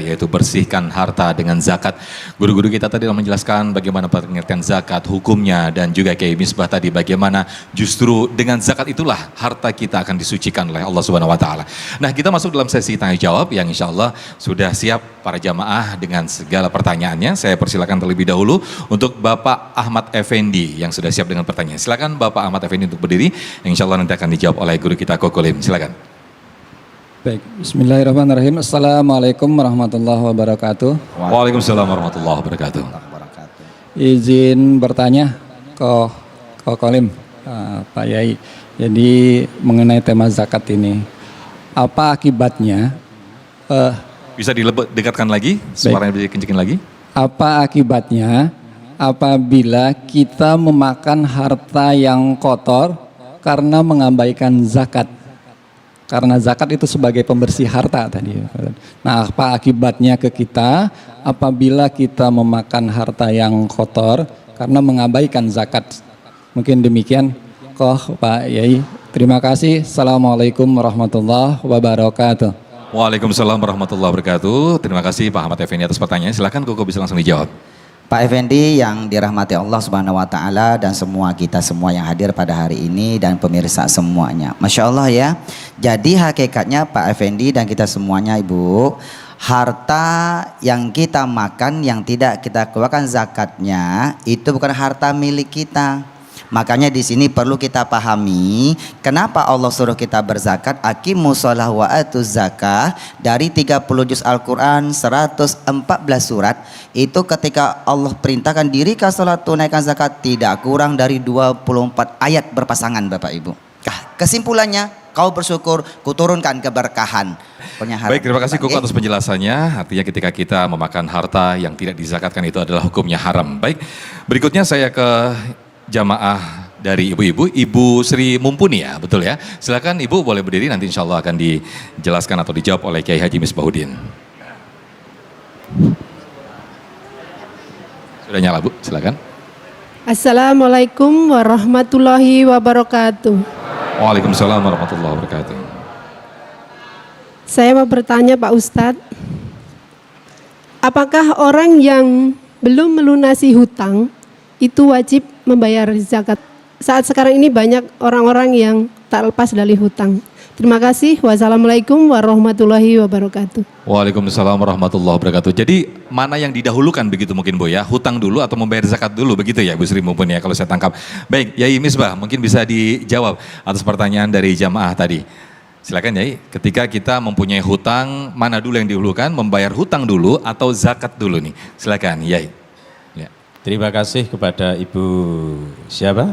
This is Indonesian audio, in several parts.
yaitu bersihkan harta dengan zakat. Guru-guru kita tadi telah menjelaskan bagaimana pengertian zakat, hukumnya, dan juga Kiai Misbah tadi bagaimana justru dengan zakat itulah harta kita akan disucikan oleh Allah Subhanahu wa taala. Nah, kita masuk dalam sesi tanya jawab yang insya Allah sudah siap para jamaah dengan segala pertanyaannya. Saya persilakan terlebih dahulu untuk Bapak Ahmad Effendi yang sudah siap dengan pertanyaan. Silakan Bapak Ahmad Effendi untuk berdiri. Yang insya Allah nanti akan dijawab oleh guru kita Kokolim. Silakan. Baik, bismillahirrahmanirrahim. Assalamualaikum warahmatullahi wabarakatuh. Waalaikumsalam warahmatullahi wabarakatuh. Izin bertanya ke Kokolim, Pak Yai. Jadi mengenai tema zakat ini, apa akibatnya? Bisa dekatkan lagi, suaranya bisa dikencengin lagi. Apa akibatnya apabila kita memakan harta yang kotor karena mengabaikan zakat? Karena zakat itu sebagai pembersih harta tadi. Nah, apa akibatnya ke kita apabila kita memakan harta yang kotor karena mengabaikan zakat? Mungkin demikian, Pak Yai. Terima kasih. Assalamualaikum warahmatullahi wabarakatuh. Waalaikumsalam warahmatullahi wabarakatuh. Terima kasih Pak Ahmad Effendi atas pertanyaan. Silakan Koko bisa langsung dijawab. Pak Effendi yang dirahmati Allah Subhanahu wa taala dan semua kita semua yang hadir pada hari ini dan pemirsa semuanya. Masya Allah ya. Jadi hakikatnya Pak Effendi dan kita semuanya Ibu, harta yang kita makan yang tidak kita keluarkan zakatnya itu bukan harta milik kita. Makanya di sini perlu kita pahami kenapa Allah suruh kita berzakat. Aqimus shalah wa atuz zakah, dari 30 juz Al-Quran 114 surat itu ketika Allah perintahkan diri ke salat tunaikan zakat tidak kurang dari 24 ayat berpasangan Bapak Ibu. Kesimpulannya kau bersyukur kuturunkan keberkahan. Baik, terima kasih Koko atas penjelasannya. Artinya ketika kita memakan harta yang tidak dizakatkan itu adalah hukumnya haram. Baik, berikutnya saya ke jamaah dari ibu-ibu, Ibu Sri Mumpuni ya, betul ya. Silakan Ibu boleh berdiri, nanti insya Allah akan dijelaskan atau dijawab oleh Kiai Haji Misbahuddin. Sudah nyala Bu, silakan. Assalamualaikum warahmatullahi wabarakatuh. Waalaikumsalam warahmatullahi wabarakatuh. Saya mau bertanya Pak Ustadz, apakah orang yang belum melunasi hutang itu wajib membayar zakat? Saat sekarang ini banyak orang-orang yang tak lepas dari hutang. Terima kasih. Wassalamualaikum warahmatullahi wabarakatuh. Waalaikumsalam warahmatullahi wabarakatuh. Jadi mana yang didahulukan begitu mungkin Bu ya? Hutang dulu atau membayar zakat dulu begitu ya Bu Sri Mumpuni ya kalau saya tangkap. Baik, Yai Misbah mungkin bisa dijawab atas pertanyaan dari jamaah tadi. Silakan Yai, ketika kita mempunyai hutang mana dulu yang didahulukan? Membayar hutang dulu atau zakat dulu nih? Silakan Yai. Terima kasih kepada Ibu siapa?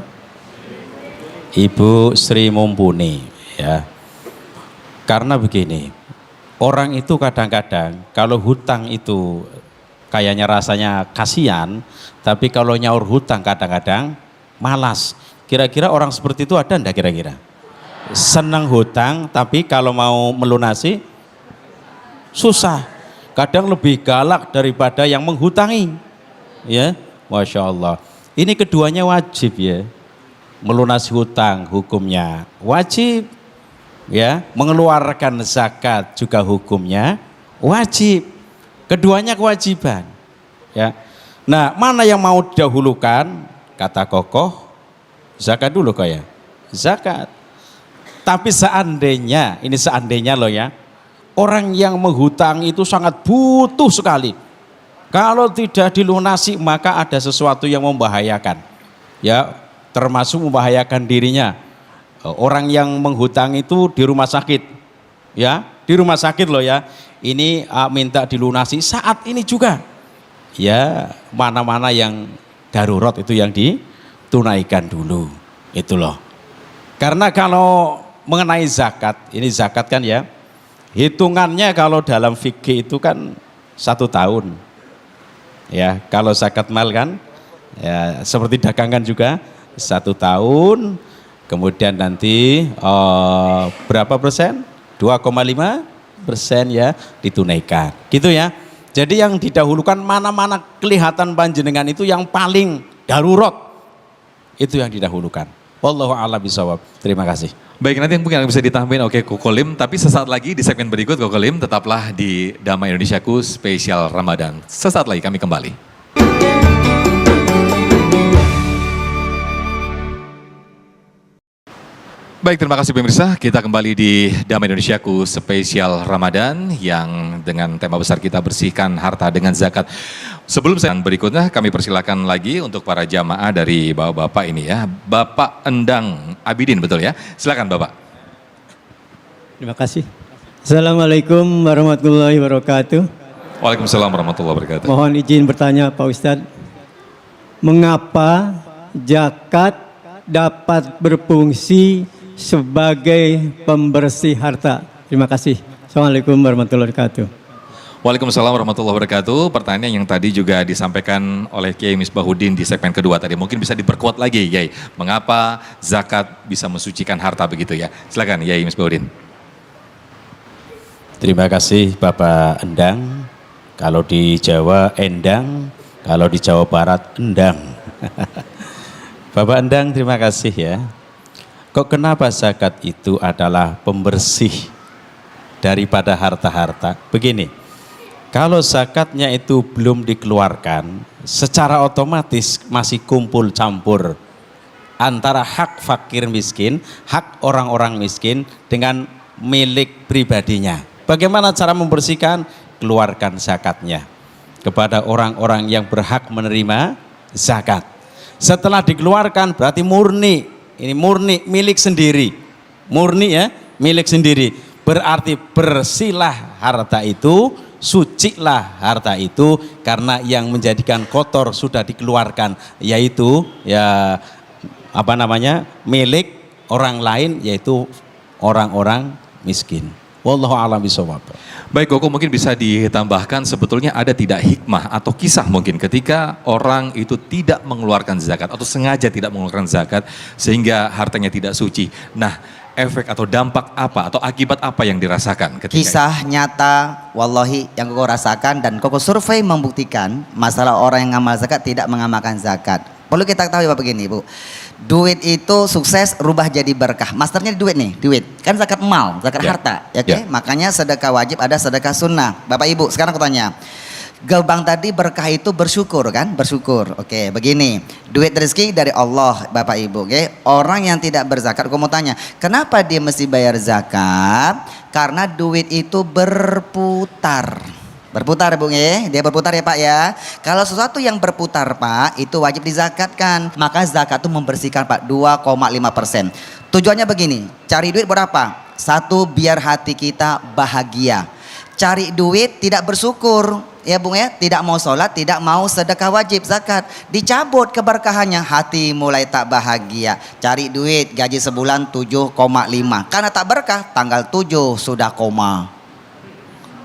Ibu Sri Mumpuni ya. Karena begini, orang itu kadang-kadang kalau hutang itu kayaknya rasanya kasihan, tapi kalau nyaur hutang kadang-kadang malas. Kira-kira orang seperti itu ada enggak kira-kira? Senang hutang tapi kalau mau melunasi susah. Kadang lebih galak daripada yang menghutangi. Ya. Masya Allah. Ini keduanya wajib ya. Melunasi hutang hukumnya wajib. Ya, mengeluarkan zakat juga hukumnya wajib. Keduanya kewajiban. Ya. Nah, mana yang mau didahulukan? Kata kokoh, zakat dulu kok ya. Zakat. Tapi seandainya, ini seandainya loh ya. Orang yang menghutang itu sangat butuh sekali. Kalau tidak dilunasi maka ada sesuatu yang membahayakan. Ya, termasuk membahayakan dirinya. Orang yang menghutang itu di rumah sakit. Ya, di rumah sakit loh ya. Ini minta dilunasi saat ini juga. Ya, mana-mana yang darurat itu yang ditunaikan dulu. Itu loh. Karena kalau mengenai zakat, ini zakat kan ya. Hitungannya kalau dalam fikih itu kan 1 tahun. Ya, kalau zakat mal kan ya seperti dagangan juga 1 tahun, kemudian nanti berapa persen? 2,5% ya ditunaikan. Gitu ya. Jadi yang didahulukan mana-mana kelihatan panjenengan itu yang paling darurat. Itu yang didahulukan. Wallahu a'lam bishawab. Terima kasih. Baik, nanti mungkin bisa ditambahin oke Kokolim, tapi sesaat lagi di segmen berikut Kokolim tetaplah di Damai Indonesiaku spesial Ramadan. Sesaat lagi kami kembali. Baik, terima kasih pemirsa. Kita kembali di Damai Indonesiaku spesial Ramadan yang dengan tema besar kita bersihkan harta dengan zakat. Sebelum saya berikutnya kami persilakan lagi untuk para jamaah dari bapak-bapak ini ya. Bapak Endang Abidin, betul ya? Silakan Bapak. Terima kasih. Assalamualaikum warahmatullahi wabarakatuh. Waalaikumsalam warahmatullahi wabarakatuh. Mohon izin bertanya Pak Ustadz. Mengapa zakat dapat berfungsi sebagai pembersih harta? Terima kasih. Assalamualaikum warahmatullahi wabarakatuh. Waalaikumsalam warahmatullahi wabarakatuh. Pertanyaan yang tadi juga disampaikan oleh Kiai Misbahuddin di segmen kedua tadi. Mungkin bisa diperkuat lagi, Kiai. Mengapa zakat bisa mensucikan harta begitu ya? Silakan, Kiai Misbahuddin. Terima kasih Bapak Endang. Kalau di Jawa Endang, kalau di Jawa Barat Endang. Bapak Endang terima kasih ya. Kok kenapa zakat itu adalah pembersih daripada harta-harta? Begini, kalau zakatnya itu belum dikeluarkan, secara otomatis masih kumpul campur antara hak fakir miskin, hak orang-orang miskin dengan milik pribadinya. Bagaimana cara membersihkan? Keluarkan zakatnya kepada orang-orang yang berhak menerima zakat. Setelah dikeluarkan berarti murni. Ini murni milik sendiri, murni ya milik sendiri. Berarti bersihlah harta itu, sucilah harta itu, karena yang menjadikan kotor sudah dikeluarkan, yaitu ya apa namanya milik orang lain, yaitu orang-orang miskin. Wallahu a'lam bishawab. Baik Koko, mungkin bisa ditambahkan sebetulnya ada tidak hikmah atau kisah mungkin ketika orang itu tidak mengeluarkan zakat atau sengaja tidak mengeluarkan zakat sehingga hartanya tidak suci. Nah, efek atau dampak apa atau akibat apa yang dirasakan ketika Kisah nyata, wallahi yang Koko rasakan dan Koko survei membuktikan masalah orang yang ngamal zakat tidak mengamalkan zakat. Perlu kita ketahui Bapak begini Bu, duit itu sukses rubah jadi berkah. Masternya duit nih, duit. Kan zakat mal, zakat harta. Ya, oke? Makanya sedekah wajib ada sedekah sunnah. Bapak Ibu, sekarang aku tanya. Gerbang tadi berkah itu bersyukur kan? Bersyukur. Oke, begini. Duit rezeki dari Allah, Bapak Ibu, oke? Orang yang tidak berzakat, aku mau tanya, kenapa dia mesti bayar zakat? Karena duit itu berputar. Berputar Bung ya, dia berputar ya Pak ya. Kalau sesuatu yang berputar Pak, itu wajib dizakatkan. Maka zakat itu membersihkan Pak 2,5%. Tujuannya begini, cari duit berapa? Satu, biar hati kita bahagia. Cari duit tidak bersyukur, ya Bung ya. Tidak mau sholat, tidak mau sedekah wajib zakat. Dicabut keberkahannya, hati mulai tak bahagia. Cari duit, gaji sebulan 7,5. Karena tak berkah, tanggal 7 sudah koma.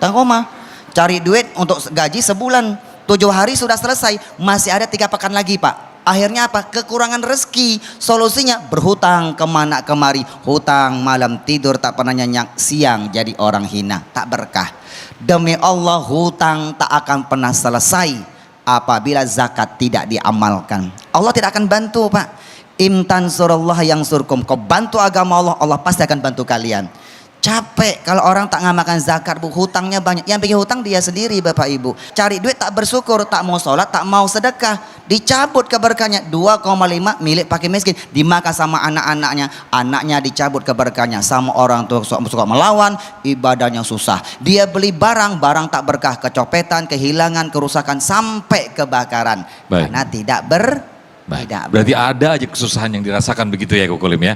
Tanggal koma. Cari duit untuk gaji sebulan, 7 hari sudah selesai, masih ada 3 pekan lagi Pak. Akhirnya apa? Kekurangan rezeki. Solusinya berhutang kemana kemari. Hutang malam tidur tak pernah nyenyak, siang jadi orang hina, tak berkah. Demi Allah hutang tak akan pernah selesai apabila zakat tidak diamalkan. Allah tidak akan bantu Pak. Imtan surallah yang surkum. Kau bantu agama Allah, Allah pasti akan bantu kalian. Capek kalau orang tak ngamalkan zakat Bu, hutangnya banyak. Yang bikin hutang dia sendiri Bapak Ibu. Cari duit tak bersyukur, tak mau sholat, tak mau sedekah, dicabut keberkahannya. 2,5 milik fakir miskin, dimakan sama anak-anaknya. Anaknya dicabut keberkahannya. Sama orang tua suka melawan, ibadahnya susah. Dia beli barang, barang tak berkah, kecopetan, kehilangan, kerusakan, sampai kebakaran. Baik. Karena tidak tidak Berarti ada aja kesusahan yang dirasakan begitu ya Kokolim ya.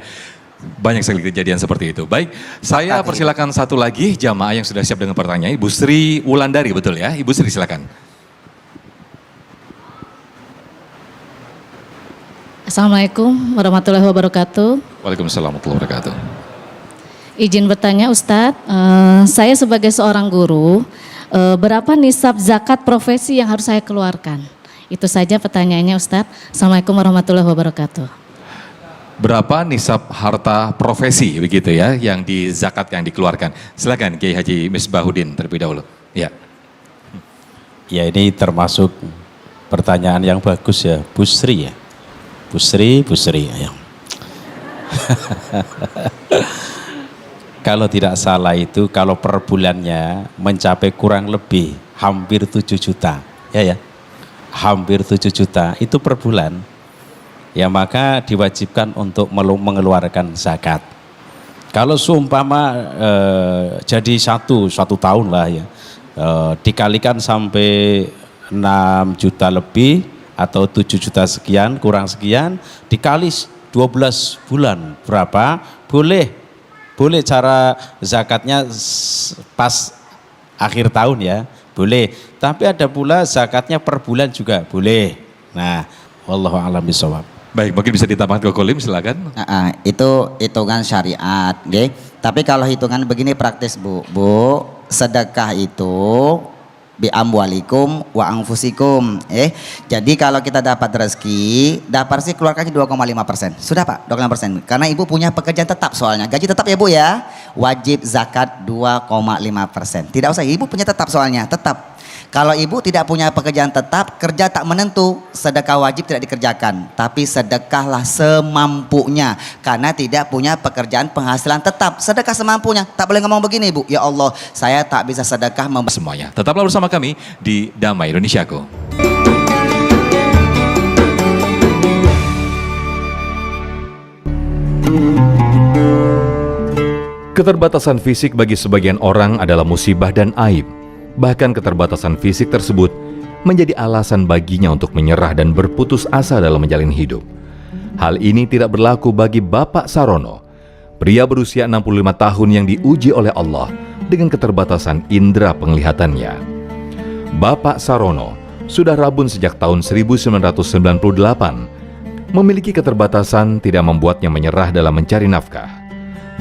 Banyak sekali kejadian seperti itu. Baik, saya persilakan satu lagi jamaah yang sudah siap dengan pertanyaan. Ibu Sri Wulandari, betul ya? Ibu Sri silakan. Assalamualaikum warahmatullahi wabarakatuh. Waalaikumsalam warahmatullahi wabarakatuh. Izin bertanya Ustadz, saya sebagai seorang guru, berapa nisab zakat profesi yang harus saya keluarkan? Itu saja pertanyaannya Ustadz. Assalamualaikum warahmatullahi wabarakatuh. Berapa nisab harta profesi begitu ya yang di zakat yang dikeluarkan? Silakan Kiai Haji Misbahuddin terlebih dahulu. Ya. Ya ini termasuk pertanyaan yang bagus ya, Bu Sri ya. Bu Sri ya. Kalau tidak salah itu kalau per bulannya mencapai kurang lebih hampir 7 juta. Ya. Hampir 7 juta itu per bulan. Ya maka diwajibkan untuk mengeluarkan zakat. Kalau seumpama jadi satu tahun lah ya. Dikalikan sampai 6 juta lebih atau 7 juta sekian kurang sekian dikali 12 bulan berapa? Boleh cara zakatnya pas akhir tahun ya, boleh. Tapi ada pula zakatnya per bulan juga boleh. Nah, wallahu a'lam bishawab. Baik, mungkin bisa ditambahkan ke Kolim, silakan. Itu hitungan syariat, okay? Tapi kalau hitungan begini praktis Bu, sedekah itu bi amwalikum wa anfusikum. Jadi kalau kita dapat rezeki keluarkan 2,5%. Sudah Pak, 2,5%. Karena Ibu punya pekerjaan tetap soalnya. Gaji tetap ya Bu ya. Wajib zakat 2,5%. Tidak usah, Ibu punya tetap soalnya, tetap. Kalau Ibu tidak punya pekerjaan tetap, kerja tak menentu, sedekah wajib tidak dikerjakan. Tapi sedekahlah semampunya. Karena tidak punya pekerjaan penghasilan tetap. Sedekah semampunya. Tak boleh ngomong begini Bu, ya Allah saya tak bisa sedekah Semuanya, tetaplah bersama kami di Damai Indonesiaku. Keterbatasan fisik bagi sebagian orang adalah musibah dan aib. Bahkan keterbatasan fisik tersebut menjadi alasan baginya untuk menyerah dan berputus asa dalam menjalin hidup. Hal ini tidak berlaku bagi Bapak Sarono, pria berusia 65 tahun yang diuji oleh Allah dengan keterbatasan indera penglihatannya. Bapak Sarono sudah rabun sejak tahun 1998. Memiliki keterbatasan tidak membuatnya menyerah dalam mencari nafkah.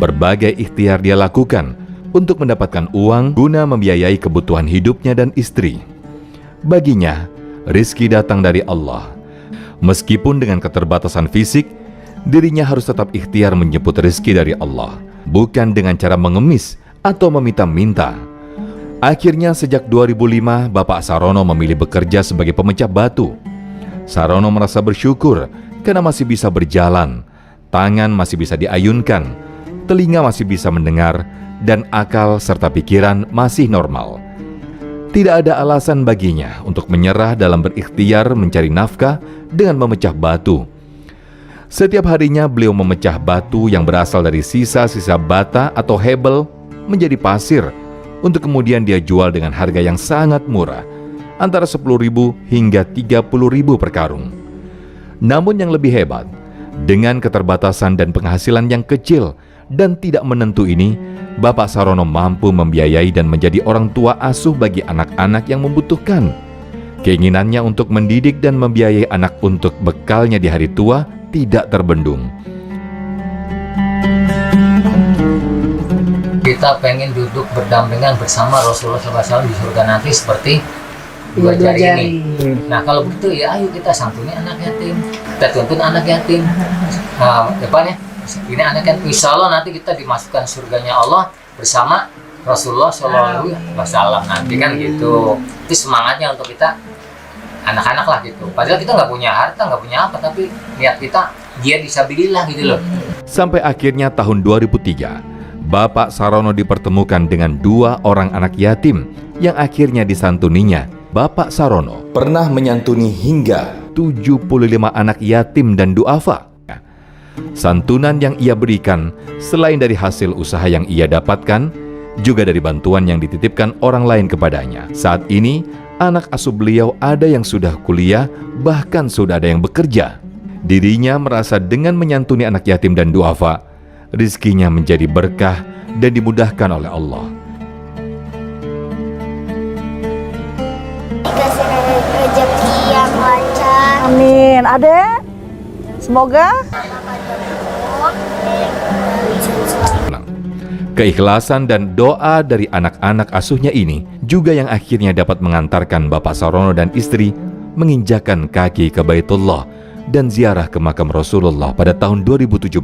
Berbagai ikhtiar dia lakukan untuk mendapatkan uang guna membiayai kebutuhan hidupnya dan istri. Baginya, rizki datang dari Allah. Meskipun dengan keterbatasan fisik, dirinya harus tetap ikhtiar menjemput rizki dari Allah, bukan dengan cara mengemis atau meminta-minta. Akhirnya sejak 2005, Bapak Sarono memilih bekerja sebagai pemecah batu. Sarono merasa bersyukur karena masih bisa berjalan, tangan masih bisa diayunkan, telinga masih bisa mendengar, dan akal serta pikiran masih normal. Tidak ada alasan baginya untuk menyerah dalam berikhtiar mencari nafkah dengan memecah batu. Setiap harinya beliau memecah batu yang berasal dari sisa-sisa bata atau hebel menjadi pasir untuk kemudian dia jual dengan harga yang sangat murah, antara 10.000 hingga 30.000 per karung. Namun yang lebih hebat, dengan keterbatasan dan penghasilan yang kecil dan tidak menentu ini, Bapak Sarono mampu membiayai dan menjadi orang tua asuh bagi anak-anak yang membutuhkan. Keinginannya untuk mendidik dan membiayai anak untuk bekalnya di hari tua tidak terbendung. Kita pengen duduk berdampingan bersama Rasulullah SAW di surga nanti seperti dua jari ini. Nah kalau begitu ya ayo kita santuni anak yatim, kita tuntun anak yatim. Depannya ini anak yatim, insya Allah nanti kita dimasukkan surganya Allah bersama Rasulullah SAW nanti kan gitu. Itu semangatnya untuk kita anak-anak lah gitu. Padahal kita nggak punya harta, nggak punya apa, tapi niat kita dia disabilillah gitu loh. Sampai akhirnya tahun 2003, Bapak Sarono dipertemukan dengan 2 orang anak yatim yang akhirnya disantuninya. Bapak Sarono pernah menyantuni hingga 75 anak yatim dan duafa. Santunan yang ia berikan selain dari hasil usaha yang ia dapatkan, juga dari bantuan yang dititipkan orang lain kepadanya. Saat ini, anak asuh beliau ada yang sudah kuliah, bahkan sudah ada yang bekerja. Dirinya merasa dengan menyantuni anak yatim dan duafa, rizkinya menjadi berkah dan dimudahkan oleh Allah. Dikasih rezeki yang lancar. Amin. Adek, semoga Keikhlasan dan doa dari anak-anak asuhnya ini juga yang akhirnya dapat mengantarkan Bapak Sarono dan istri menginjakan kaki ke Baitullah dan ziarah ke makam Rasulullah pada tahun 2017.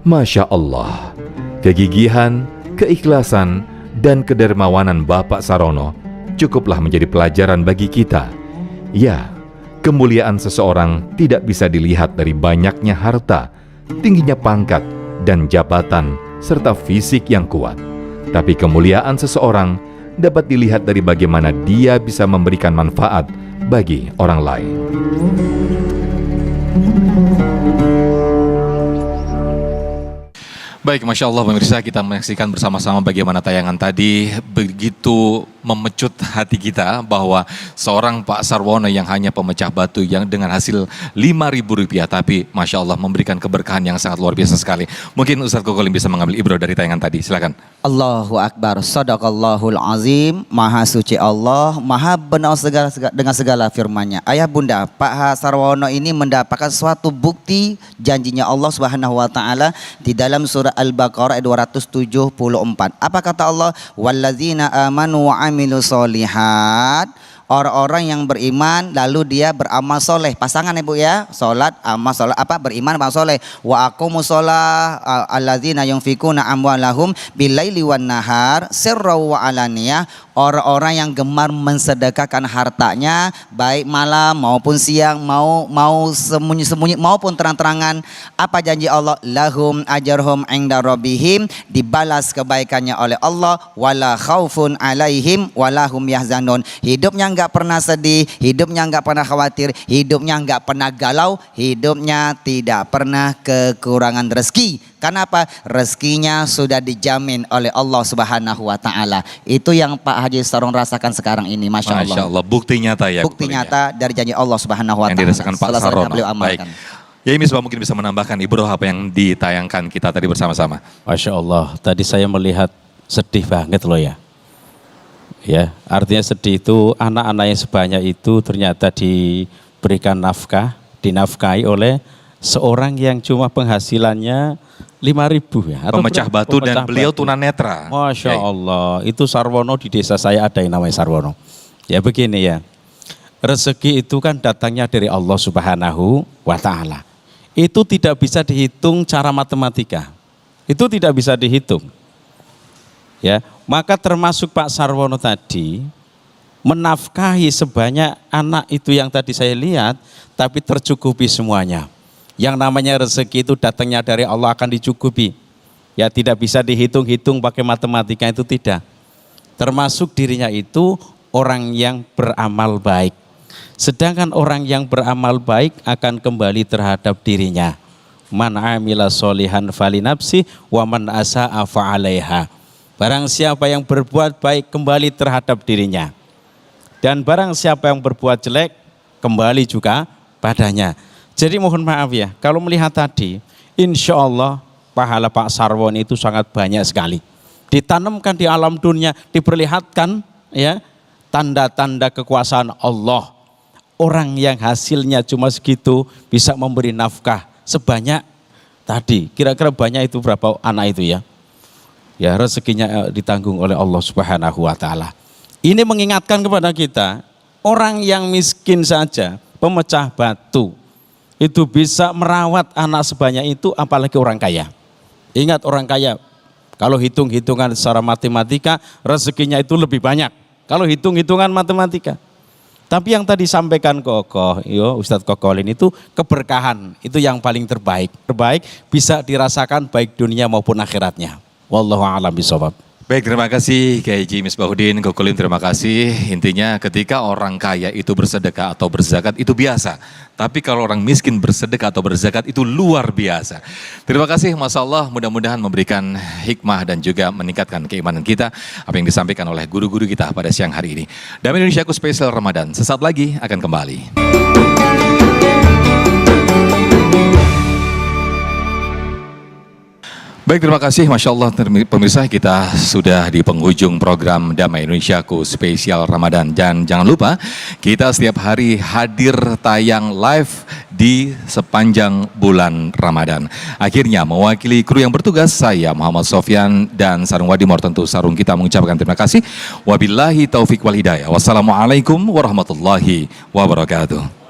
Masya Allah, kegigihan, keikhlasan, dan kedermawanan Bapak Sarono cukuplah menjadi pelajaran bagi kita. Ya, Kemuliaan seseorang tidak bisa dilihat dari banyaknya harta, tingginya pangkat, dan jabatan, serta fisik yang kuat. Tapi kemuliaan seseorang dapat dilihat dari bagaimana dia bisa memberikan manfaat bagi orang lain. Baik, Masya Allah pemirsa, kita menyaksikan bersama-sama bagaimana tayangan tadi begitu memecut hati kita bahwa seorang Pak Sarwono yang hanya pemecah batu yang dengan hasil Rp5.000, tapi Masya Allah memberikan keberkahan yang sangat luar biasa sekali. Mungkin Ustadz Kokolim bisa mengambil ibrah dari tayangan tadi, silakan. Allahu Akbar, Sadaqallahul Azim, Maha Suci Allah, Maha benar dengan segala firman-Nya. Ayah bunda, Pak Sarwono ini mendapatkan suatu bukti janjinya Allah Subhanahu wa taala di dalam surah Al-Baqarah ayat 274. Apa kata Allah? Walladzina amanu wa amilus solihat. Orang-orang yang beriman lalu dia beramal soleh. Pasangan ibu ya, solat, amal soleh, beriman, amal soleh. Wa aqumus sholah alladzina yunfikuna amwalahum bilaili wan nahar sirra wa alaniyah. Orang-orang yang gemar mensedekahkan hartanya baik malam maupun siang, mau sembunyi-sembunyi maupun terang-terangan. Apa janji Allah? Lahum ajruhum inda rabbihim, dibalas kebaikannya oleh Allah. Wala khaufun alaihim walahum yahzanun. Hidupnya enggak pernah sedih, hidupnya enggak pernah khawatir, hidupnya enggak pernah galau, hidupnya tidak pernah kekurangan rezeki. Kenapa? Rezekinya sudah dijamin oleh Allah Subhanahu wa taala. Itu yang Pak Haji Sarwono rasakan sekarang ini, Masya Allah. Masya Allah, bukti nyata ya. Bukti nyata dari janji Allah Subhanahu wa taala. Yang dirasakan Pak Sarwono. Baik. Ya, ini sebab mungkin bisa menambahkan ibrah apa yang ditayangkan kita tadi bersama-sama. Masya Allah, tadi saya melihat sedih banget loh ya. Ya, artinya sedih itu anak-anak yang sebanyak itu ternyata diberikan nafkah, dinafkahi oleh seorang yang cuma penghasilannya 5.000 ya. Pemecah batu dan beliau tunanetra. Masya Allah, itu Sarwono di desa saya ada yang namanya Sarwono. Ya begini ya, rezeki itu kan datangnya dari Allah Subhanahu wa taala. Itu tidak bisa dihitung cara matematika. Itu tidak bisa dihitung. Ya, maka termasuk Pak Sarwono tadi menafkahi sebanyak anak itu yang tadi saya lihat, tapi tercukupi semuanya. Yang namanya rezeki itu datangnya dari Allah akan dicukupi. Ya, tidak bisa dihitung-hitung pakai matematika, itu tidak. Termasuk dirinya itu orang yang beramal baik. Sedangkan orang yang beramal baik akan kembali terhadap dirinya. Man amila solihan falinapsi wa man asa'a fa'alaiha. Barang siapa yang berbuat baik kembali terhadap dirinya. Dan barang siapa yang berbuat jelek kembali juga padanya. Jadi mohon maaf ya, kalau melihat tadi, insya Allah pahala Pak Sarwono itu sangat banyak sekali. Ditanamkan di alam dunia, diperlihatkan ya tanda-tanda kekuasaan Allah. Orang yang hasilnya cuma segitu bisa memberi nafkah sebanyak tadi. Kira-kira banyak itu berapa anak itu ya? Ya, rezekinya ditanggung oleh Allah Subhanahu wa taala. Ini mengingatkan kepada kita, orang yang miskin saja, pemecah batu, itu bisa merawat anak sebanyak itu, apalagi orang kaya. Ingat, orang kaya, kalau hitung-hitungan secara matematika, rezekinya itu lebih banyak. Kalau hitung-hitungan matematika. Tapi yang tadi sampaikan Kokoh, Ustadz Kokolin itu keberkahan, itu yang paling terbaik. Terbaik bisa dirasakan baik dunia maupun akhiratnya. Wallahu a'lam bishawab. Baik, terima kasih Kiai Haji Misbahuddin, Kokolim, terima kasih. Intinya ketika orang kaya itu bersedekah atau berzakat itu biasa. Tapi kalau orang miskin bersedekah atau berzakat itu luar biasa. Terima kasih, Masya Allah, mudah-mudahan memberikan hikmah dan juga meningkatkan keimanan kita. Apa yang disampaikan oleh guru-guru kita pada siang hari ini. Damai Indonesiaku spesial Ramadan, sesaat lagi akan kembali. Baik, terima kasih, Masya Allah, pemirsa, kita sudah di penghujung program Damai Indonesiaku spesial Ramadan. Dan jangan lupa, kita setiap hari hadir tayang live di sepanjang bulan Ramadan. Akhirnya mewakili kru yang bertugas, saya Muhammad Sofyan dan Sarung Wadimor, tentu Sarung kita mengucapkan terima kasih. Wabillahi taufiq wal hidayah. Wassalamualaikum warahmatullahi wabarakatuh.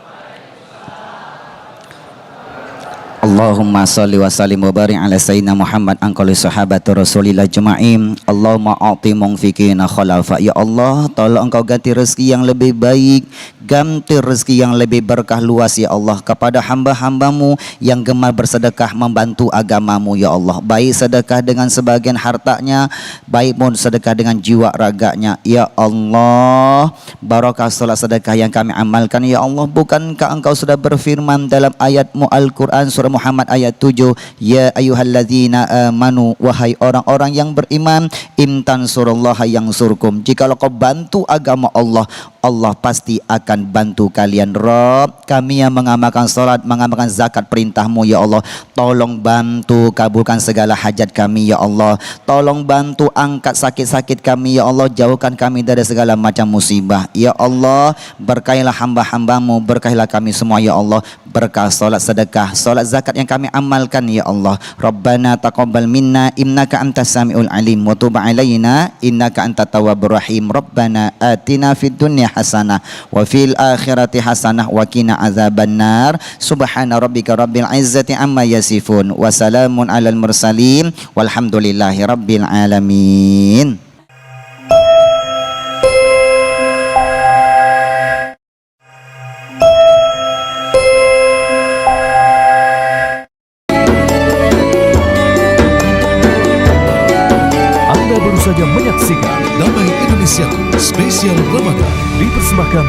Allahumma salli wa sallim wa barik ala sayyidina Muhammad angkali sahabatu Rasulillah juma'im. Allahumma a'ti mungfikina khalafa. Ya Allah, tolong engkau ganti rezeki yang lebih baik, ganti rezeki yang lebih berkah luas ya Allah kepada hamba-hambamu yang gemar bersedekah membantu agamamu ya Allah. Baik sedekah dengan sebagian hartanya, baik pun sedekah dengan jiwa raganya. Ya Allah, barakah salat sedekah yang kami amalkan ya Allah. Bukankah engkau sudah berfirman dalam ayatmu Al-Quran surah Muhammad ayat 7, ya ayyuhalladzina amanu, wahai orang-orang yang beriman, in tansurullaha yansurkum, jikalau kau bantu agama Allah, Allah pasti akan bantu kalian. Rob, kami yang mengamalkan salat, mengamalkan zakat perintahmu ya Allah, tolong bantu kabulkan segala hajat kami ya Allah. Tolong bantu angkat sakit-sakit kami ya Allah, jauhkan kami dari segala macam musibah ya Allah. Berkailah hamba-hambamu, berkailah kami semua ya Allah, berkah salat sedekah, salat zakat yang kami amalkan ya Allah. Rabbana taqabbal minna innaka antas samiul alim wa tub alaina innaka antat tawwabur rahim. Rabbana atina fid dunya hasanah wa fil akhirati hasanah wa qina azabannar. Subhana rabbika rabbil izzati amma yasifun wa salamun alal mursalin walhamdulillahi rabbil alamin. Anda baru saja menyaksikan Damai Indonesiaku spesial Ramadan dipersembahkan